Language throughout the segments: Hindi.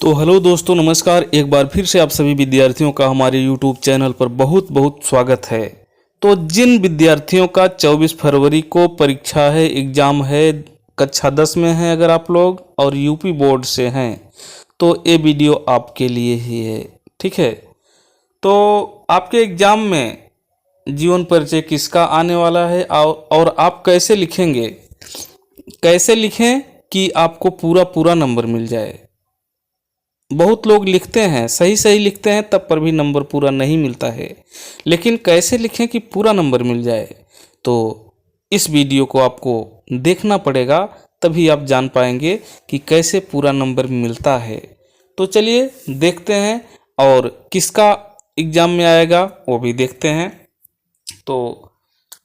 तो हेलो दोस्तों, नमस्कार। एक बार फिर से आप सभी विद्यार्थियों का हमारे यूट्यूब चैनल पर बहुत बहुत स्वागत है। तो जिन विद्यार्थियों का 24 फरवरी को परीक्षा है, एग्ज़ाम है, कक्षा 10 में हैं अगर आप लोग और यूपी बोर्ड से हैं, तो ये वीडियो आपके लिए ही है। ठीक है, तो आपके एग्ज़ाम में जीवन परिचय किसका आने वाला है और आप कैसे लिखेंगे, कैसे लिखें कि आपको पूरा पूरा नंबर मिल जाए। बहुत लोग लिखते हैं, सही सही लिखते हैं, तब पर भी नंबर पूरा नहीं मिलता है। लेकिन कैसे लिखें कि पूरा नंबर मिल जाए, तो इस वीडियो को आपको देखना पड़ेगा, तभी आप जान पाएंगे कि कैसे पूरा नंबर मिलता है। तो चलिए देखते हैं, और किसका एग्ज़ाम में आएगा वो भी देखते हैं। तो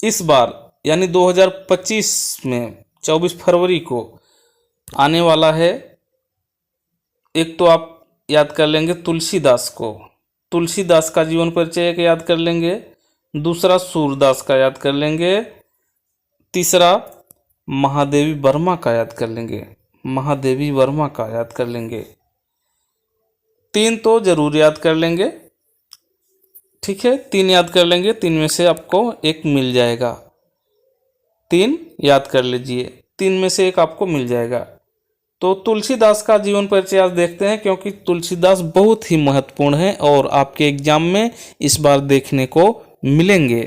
इस बार यानी 2025 में 24 फरवरी को आने वाला है। एक तो आप याद कर लेंगे तुलसीदास को, तुलसीदास का जीवन परिचय एक याद कर लेंगे। दूसरा सूरदास का याद कर लेंगे। तीसरा महादेवी वर्मा का याद कर लेंगे, महादेवी वर्मा का याद कर लेंगे। तीन तो जरूर याद कर लेंगे। ठीक है, तीन याद कर लेंगे, तीन में से आपको एक मिल जाएगा। तीन याद कर लीजिए, तीन में से एक आपको मिल जाएगा। तो तुलसीदास का जीवन परिचय आज देखते हैं, क्योंकि तुलसीदास बहुत ही महत्वपूर्ण है और आपके एग्जाम में इस बार देखने को मिलेंगे।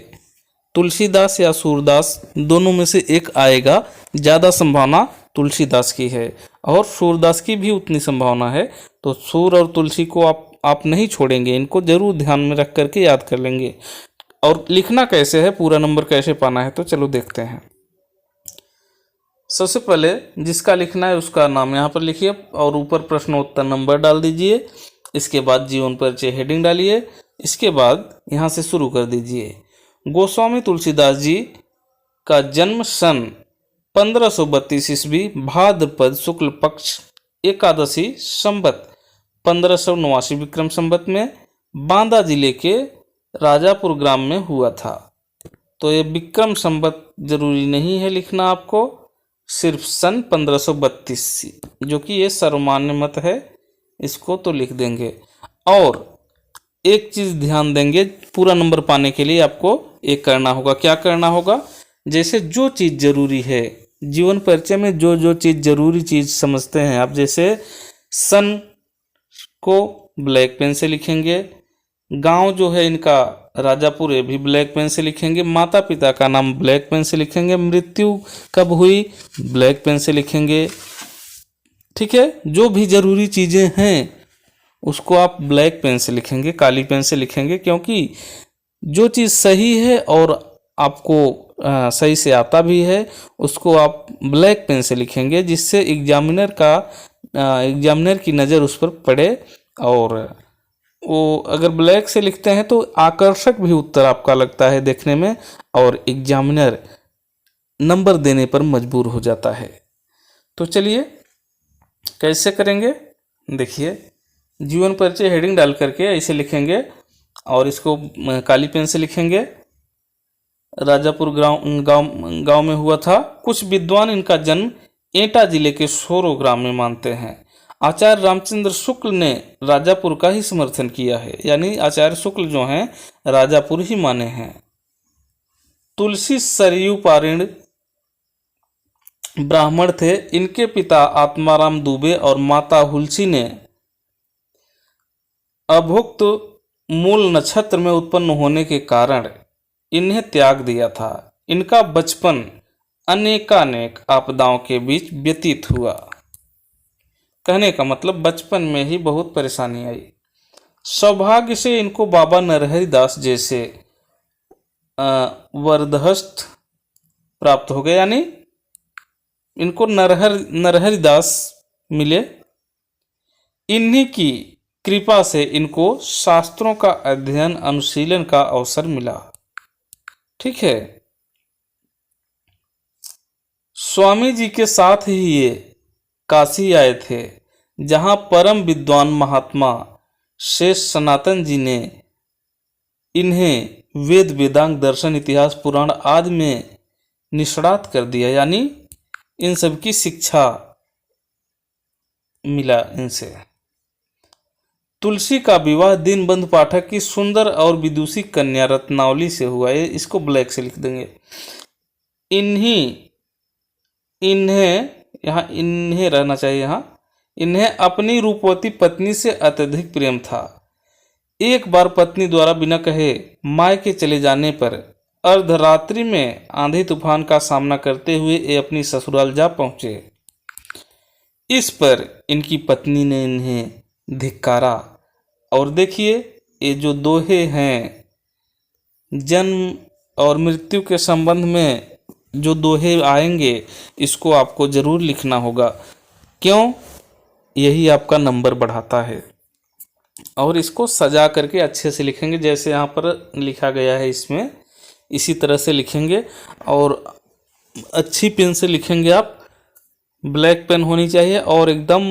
तुलसीदास या सूरदास दोनों में से एक आएगा, ज़्यादा संभावना तुलसीदास की है और सूरदास की भी उतनी संभावना है। तो सूर और तुलसी को आप नहीं छोड़ेंगे, इनको जरूर ध्यान में रख करके याद कर लेंगे। और लिखना कैसे है, पूरा नंबर कैसे पाना है, तो चलो देखते हैं। सबसे पहले जिसका लिखना है उसका नाम यहाँ पर लिखिए और ऊपर प्रश्नोत्तर नंबर डाल दीजिए। इसके बाद जीवन परिचय हेडिंग डालिए। इसके बाद यहाँ से शुरू कर दीजिए। गोस्वामी तुलसीदास जी का जन्म सन 1532 ईस्वी भाद्रपद शुक्ल पक्ष एकादशी संवत 1589 विक्रम संवत में बांदा जिले के राजापुर ग्राम में हुआ था। तो ये विक्रम संवत जरूरी नहीं है लिखना आपको, सिर्फ सन 1532, जो कि ये सर्वमान्य मत है, इसको तो लिख देंगे। और एक चीज़ ध्यान देंगे, पूरा नंबर पाने के लिए आपको एक करना होगा। क्या करना होगा? जैसे जो चीज़ जरूरी है जीवन परिचय में, जो जो चीज़ जरूरी चीज़ समझते हैं आप, जैसे सन को ब्लैक पेन से लिखेंगे, गांव जो है इनका राजापुर है भी ब्लैक पेन से लिखेंगे, माता पिता का नाम ब्लैक पेन से लिखेंगे, मृत्यु कब हुई ब्लैक पेन से लिखेंगे। ठीक है, जो भी जरूरी चीज़ें हैं उसको आप ब्लैक पेन से लिखेंगे, काली पेन से लिखेंगे, क्योंकि जो चीज़ सही है और आपको सही से आता भी है उसको आप ब्लैक पेन से लिखेंगे, जिससे एग्जामिनर की नज़र उस पर पड़े। और वो अगर ब्लैक से लिखते हैं तो आकर्षक भी उत्तर आपका लगता है देखने में, और एग्जामिनर नंबर देने पर मजबूर हो जाता है। तो चलिए कैसे करेंगे, देखिए। जीवन परिचय हेडिंग डाल करके ऐसे लिखेंगे और इसको काली पेन से लिखेंगे। राजापुर गांव में हुआ था। कुछ विद्वान इनका जन्म एटा जिले के सोरो ग्राम में मानते हैं। आचार्य रामचंद्र शुक्ल ने राजापुर का ही समर्थन किया है, यानी आचार्य शुक्ल जो हैं राजापुर ही माने हैं। तुलसी सरयू पारिण ब्राह्मण थे। इनके पिता आत्माराम दुबे और माता हुलसी ने अभुक्त मूल नक्षत्र में उत्पन्न होने के कारण इन्हें त्याग दिया था। इनका बचपन अनेकानेक आपदाओं के बीच व्यतीत हुआ। कहने का मतलब बचपन में ही बहुत परेशानी आई। सौभाग्य से इनको बाबा नरहरि दास जैसे वरदहस्त प्राप्त हो गए, यानी इनको नरहरि दास मिले। इन्हीं की कृपा से इनको शास्त्रों का अध्ययन अनुशीलन का अवसर मिला। ठीक है, स्वामी जी के साथ ही ये काशी आए थे, जहां परम विद्वान महात्मा शेष सनातन जी ने इन्हें वेद वेदांग दर्शन इतिहास पुराण आदि में निष्णात कर दिया, यानी इन सब की शिक्षा मिला इनसे। तुलसी का विवाह दीनबंधु पाठक की सुंदर और विदुषी कन्या रत्नावली से हुआ है। इसको ब्लैक से लिख देंगे। इन्हें रहना चाहिए यहाँ। इन्हें अपनी रूपवती पत्नी से अत्यधिक प्रेम था। एक बार पत्नी द्वारा बिना कहे मायके चले जाने पर अर्धरात्रि में आंधी तूफान का सामना करते हुए ये अपनी ससुराल जा पहुंचे। इस पर इनकी पत्नी ने इन्हें धिक्कारा। और देखिए, ये जो दोहे हैं, जन्म और मृत्यु के संबंध में जो दोहे आएंगे, इसको आपको जरूर लिखना होगा। क्यों? यही आपका नंबर बढ़ाता है। और इसको सजा करके अच्छे से लिखेंगे, जैसे यहाँ पर लिखा गया है इसमें, इसी तरह से लिखेंगे। और अच्छी पेन से लिखेंगे आप। ब्लैक पेन होनी चाहिए और एकदम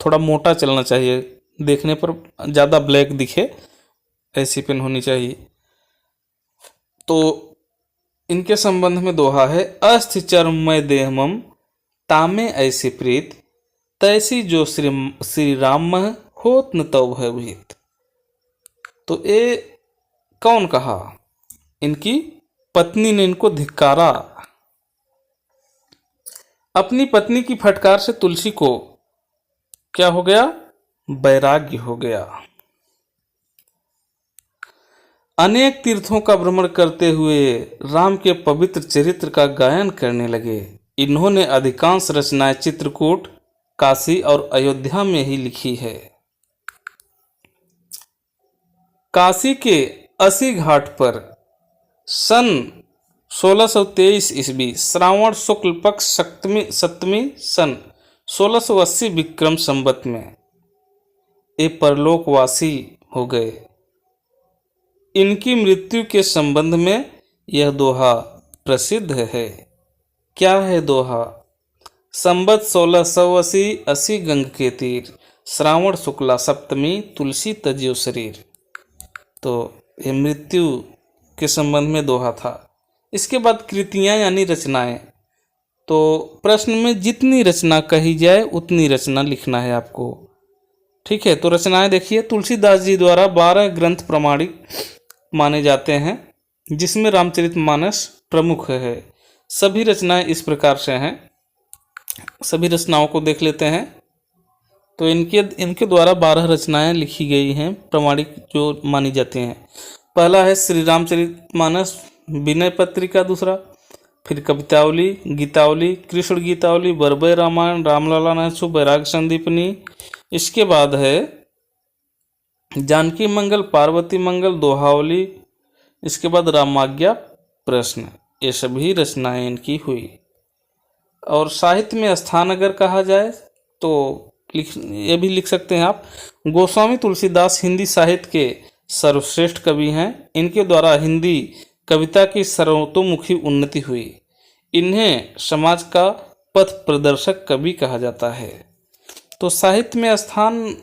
थोड़ा मोटा चलना चाहिए, देखने पर ज़्यादा ब्लैक दिखे, ऐसी पेन होनी चाहिए। तो इनके संबंध में दोहा है, अस्थि चर्ममय देहमम तामे ऐसी प्रीत, तैसी जो श्री राम होत न तव भयभीत। तो ये कौन कहा? इनकी पत्नी ने इनको धिक्कारा। अपनी पत्नी की फटकार से तुलसी को क्या हो गया? वैराग्य हो गया। अनेक तीर्थों का भ्रमण करते हुए राम के पवित्र चरित्र का गायन करने लगे। इन्होंने अधिकांश रचनाएं चित्रकूट, काशी और अयोध्या में ही लिखी है। काशी के अस्सी घाट पर सन 1623 ईस्वी श्रावण शुक्ल पक्ष सप्तमी सन 1680 विक्रम संवत में ये परलोकवासी हो गए। इनकी मृत्यु के संबंध में यह दोहा प्रसिद्ध है। क्या है दोहा? संवत 1680 गंग के तीर, श्रावण शुक्ला सप्तमी, तुलसी तजियो शरीर। तो ये मृत्यु के संबंध में दोहा था। इसके बाद कृतियाँ यानी रचनाएं। तो प्रश्न में जितनी रचना कही जाए उतनी रचना लिखना है आपको। ठीक है, तो रचनाएं देखिए। तुलसीदास जी द्वारा 12 ग्रंथ प्रमाणिक माने जाते हैं, जिसमें रामचरितमानस प्रमुख है। सभी रचनाएं इस प्रकार से हैं। सभी रचनाओं को देख लेते हैं। तो इनके द्वारा 12 रचनाएं लिखी गई हैं, प्रमाणिक जो मानी जाती हैं। पहला है श्री रामचरितमानस विनय पत्रिका, दूसरा फिर कवितावली, गीतावली, कृष्ण गीतावली, बरबय रामायण, रामलला नैसु, बैराग संदीपनी। इसके बाद है जानकी मंगल, पार्वती मंगल, दोहावली। इसके बाद रामाज्ञा प्रश्न। ये सभी रचनाएं इनकी हुई। और साहित्य में स्थान अगर कहा जाए तो ये भी लिख सकते हैं आप। गोस्वामी तुलसीदास हिंदी साहित्य के सर्वश्रेष्ठ कवि हैं। इनके द्वारा हिंदी कविता की सर्वतोमुखी उन्नति हुई। इन्हें समाज का पथ प्रदर्शक कवि कहा जाता है। तो साहित्य में स्थान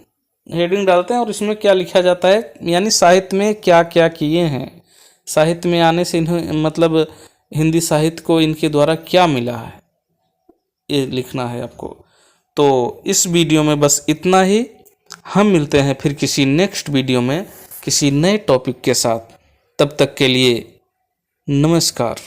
हेडिंग डालते हैं और इसमें क्या लिखा जाता है, यानी साहित्य में क्या क्या किए हैं, साहित्य में आने से इन्हें मतलब हिंदी साहित्य को इनके द्वारा क्या मिला है, ये लिखना है आपको। तो इस वीडियो में बस इतना ही। हम मिलते हैं फिर किसी नेक्स्ट वीडियो में किसी नए टॉपिक के साथ। तब तक के लिए नमस्कार।